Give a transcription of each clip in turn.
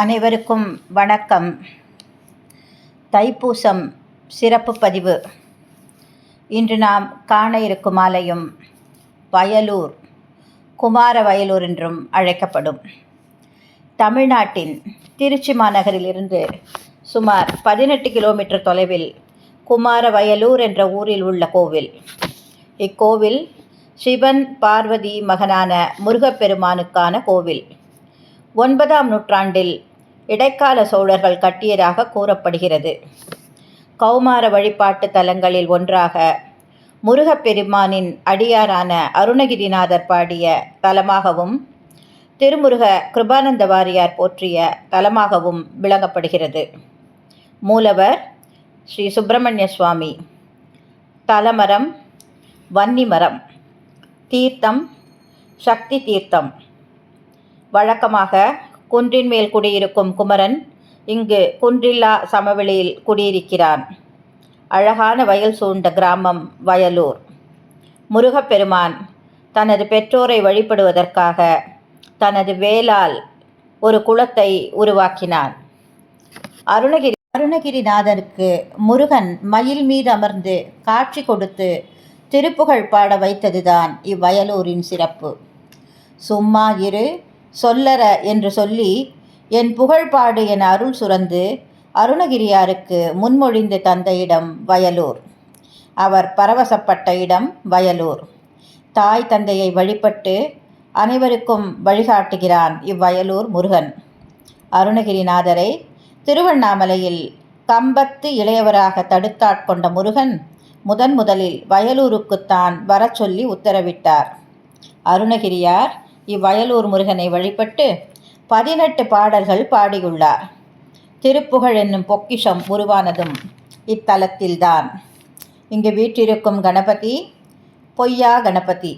அனைவருக்கும் வணக்கம். தைப்பூசம் சிறப்பு பதிவு. இன்று நாம் காண இருக்கும் ஆலயம் வயலூர், குமார வயலூர் என்றும் அழைக்கப்படும். தமிழ்நாட்டின் திருச்சி மாநகரிலிருந்து சுமார் 18 கிலோமீட்டர் தொலைவில் குமார வயலூர் என்ற ஊரில் உள்ள கோவில். இக்கோவில் சிவன் பார்வதி மகனான முருகப்பெருமானுக்கான கோவில். 9ஆம் நூற்றாண்டில் இடைக்கால சோழர்கள் கட்டியதாக கூறப்படுகிறது. கௌமார வழிபாட்டு தலங்களில் ஒன்றாக முருகப்பெருமானின் அடியாரான அருணகிரிநாதர் பாடிய தலமாகவும் திருமுருக கிருபானந்த வாரியார் போற்றிய தலமாகவும் விளங்கப்படுகிறது. மூலவர் ஸ்ரீ சுப்பிரமணிய சுவாமி. தலமரம் வன்னிமரம். தீர்த்தம் சக்தி தீர்த்தம். வழக்கமாக குன்றின் மேல் குடியிருக்கும் குமரன் இங்கு குன்றில்லா சமவெளியில் குடியிருக்கிறான். அழகான வயல் சூழ்ந்த கிராமம் வயலூர். முருகப்பெருமான் தனது பெற்றோரை வழிபடுவதற்காக தனது வேலால் ஒரு குளத்தை உருவாக்கினான். அருணகிரிநாதருக்கு முருகன் மயில் மீது அமர்ந்து காட்சி கொடுத்து திருப்புகழ் பாட வைத்ததுதான் இவ்வயலூரின் சிறப்பு. சும்மா இரு சொல்லற என்று சொல்லி என் புகழ்பாடு என அருள் சுரந்து அருணகிரியாருக்கு முன்மொழிந்து தந்த இடம் வயலூர். அவர் பரவசப்பட்ட இடம் வயலூர். தாய் தந்தையை வழிபட்டு அனைவருக்கும் வழிகாட்டுகிறான் இவ்வயலூர் முருகன். அருணகிரிநாதரை திருவண்ணாமலையில் கம்பத்து இளையவராக தடுத்தாட்கொண்ட முருகன் முதலில் வயலூருக்குத்தான் வர சொல்லி உத்தரவிட்டார். அருணகிரியார் இவ்வயலூர் முருகனை வழிபட்டு 18 பாடல்கள் பாடியுள்ளார். திருப்புகழ் என்னும் பொக்கிஷம் உருவானதும் இத்தலத்தில்தான். இங்கு வீற்றிருக்கும் கணபதி பொய்யா கணபதி.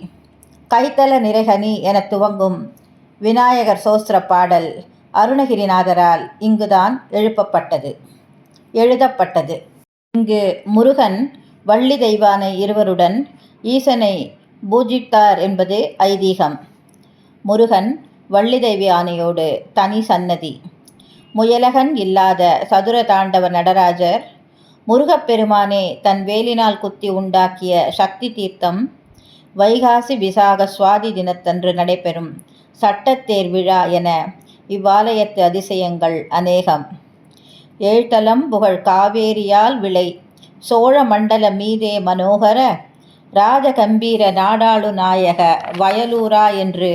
கைத்தல நிறைகனி என துவங்கும் விநாயகர் சோஸ்திர பாடல் அருணகிரிநாதரால் இங்குதான் எழுதப்பட்டது. இங்கு முருகன் வள்ளி தெய்வானை இருவருடன் ஈசனை பூஜித்தார் என்பது ஐதீகம். முருகன் வள்ளி தெய்வ யானையோடு தனி சன்னதி. முயலகன் இல்லாத சதுர தாண்டவ நடராஜர், முருகப்பெருமானே தன் வேலினால் குத்தி உண்டாக்கிய சக்தி தீர்த்தம், வைகாசி விசாக சுவாதி தினத்தன்று நடைபெறும் சட்டத்தேர் விழா என இவ்வாலயத்து அதிசயங்கள் அநேகம். ஏழ்தலம் புகழ் காவேரியால் விளை சோழ மண்டல மீதே மனோகர ராஜகம்பீர நாடாளு நாயக வயலூரா என்று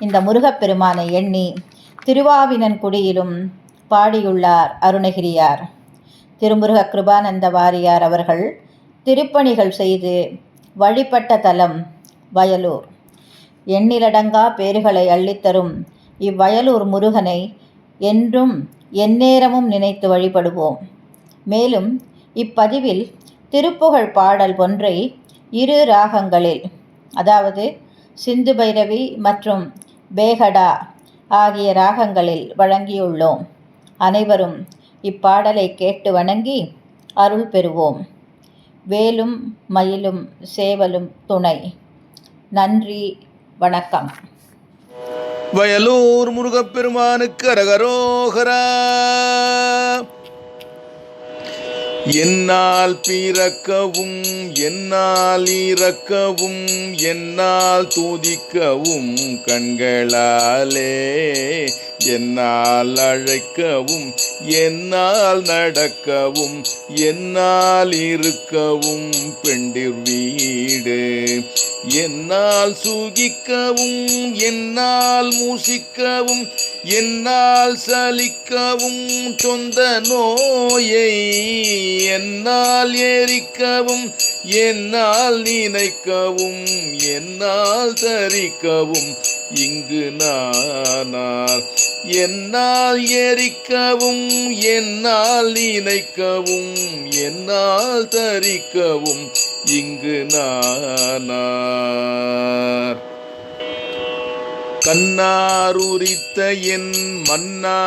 இந்த முருகப்பெருமானை எண்ணி திருவாவினன்குடியிலும் பாடியுள்ளார் அருணகிரியார். திருமுருக கிருபானந்த வாரியார் அவர்கள் திருப்பணிகள் செய்து வழிபட்ட தலம் வயலூர். எண்ணிலடங்கா பேறுகளை அள்ளித்தரும் இவ்வயலூர் முருகனை என்றும் எந்நேரமும் நினைத்து வழிபடுவோம். மேலும் இப்பதிவில் திருப்புகழ் பாடல் ஒன்றை 2 ராகங்களில், அதாவது சிந்து பைரவி மற்றும் பேகடா ஆகிய ராகங்களில் வழங்கியுள்ளோம். அனைவரும் இப்பாடலை கேட்டு வணங்கி அருள் பெறுவோம். வேலும் மயிலும் சேவலும் துணை. நன்றி, வணக்கம். வயலூர் முருகப்பெருமானுக்கு அரகரோகரா. என்னால் பிறக்கவும் என்னால் இறக்கவும் என்னால் துதிக்கவும் கண்களாலே, என்னால் அழைக்கவும் என்னால் நடக்கவும் என்னால் இருக்கவும் பெண்டிர் வீடு, என்னால் சுகிக்கவும் என்னால் மூசிக்கவும் என்னால் சலிக்கவும் சொந்த நோயை, என்னால் எரிக்கவும் என்னால் நினைக்கவும் என்னால் தரிக்கவும் இங்கு நானார், என்னால் எரிக்கவும் என்னால் நினைக்கவும் என்னால் தரிக்கவும் இங்கு நானார். கண்ணாருரித்த என் மன்னா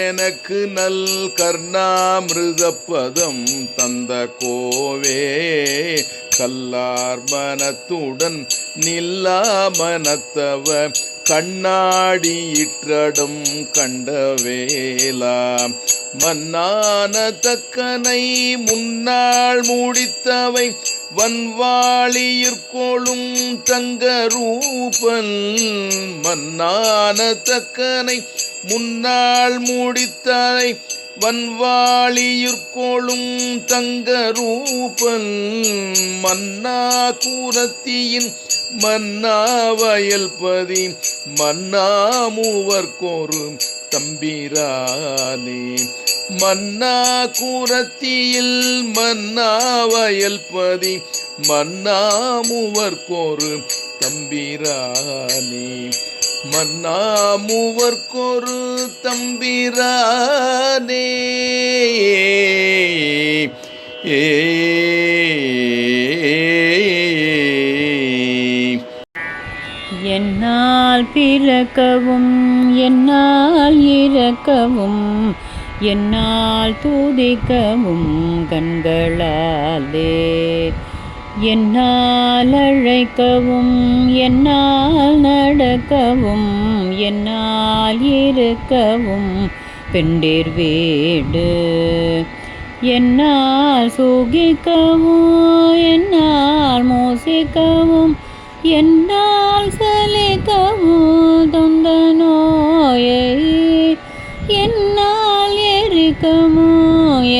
எனக்கு நல் கர்ணாமிருதப்பதம் தந்த கோவே, கல்லார் மனத்துடன் நில்லா மனத்தவ கண்ணாடி இற்றடம் கண்டவேலா மன்னான தக்கனை முன்னாள் முடித்தவை வன்வாளியிற்கொளும் தங்கரூபன் மன்னான தக்கனை முன்னாள் முடித்தவை வன்வாளியிற்கொளும் தங்கரூபன் மன்னா கூரத்தியின் மன்னா வயல்பதி மன்னா மூவர்க்கொரு தம்பிரானே மன்னா கூரத்தியில் மன்னா வயல்பதி மன்னா மூவர்க்கொரு தம்பிரானே மன்னா மூவர்க்கொரு தம்பிரானே என்னால் பிறக்கவும் என்னால் இறக்கவும் என்னால் துதிக்கவும் கண்களாலே என்னால் அழைக்கவும் என்னால் நடக்கவும் என்னால் இருக்கவும் பெண்டிர் வீடு என்னால் சுகிக்கவும் என்னால் மோசிக்கவும் என்னால் சலிக்கவும் தொந்த நோயை என்னால் எரிக்கவும்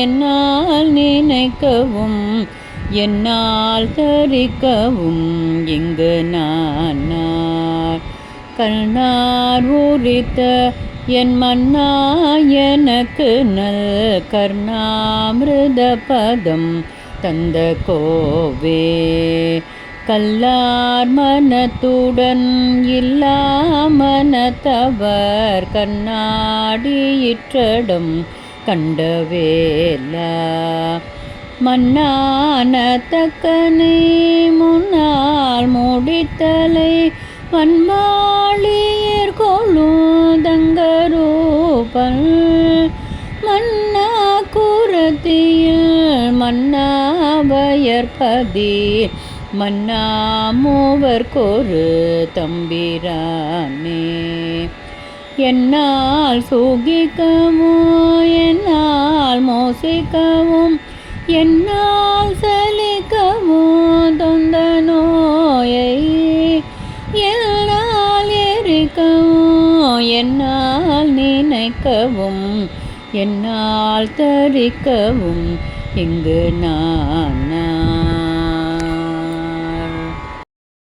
என்னால் நினைக்கவும் என்னால் தரிக்கவும் இங்கு நானார் கண்ணார் உரித்த என் மன்னா எனக்கு நல் கர்ணாமிருத பதம் தந்த கோவே கல்லார் மனத்துடன் இல்லா மனத்தவர் கண்ணாடியிற்றடம் கண்டவேலா மன்னான தக்கனை முன்னால் முடித்தலை வன்மாளியர் கொழுதங்கரூபன் மன்னா கூரத்தியில் மன்னா வயற்பதி மன்னா மூவர்க்கொரு தம்பிரானே என்னால் சுகிக்கவும் என்னால் மோசிக்கவும் என்னால் சலிக்கவும் தொந்த நோயை என்னால் எரிக்கவும் என்னால் நினைக்கவும் என்னால் தரிக்கவும் இங்கு நான்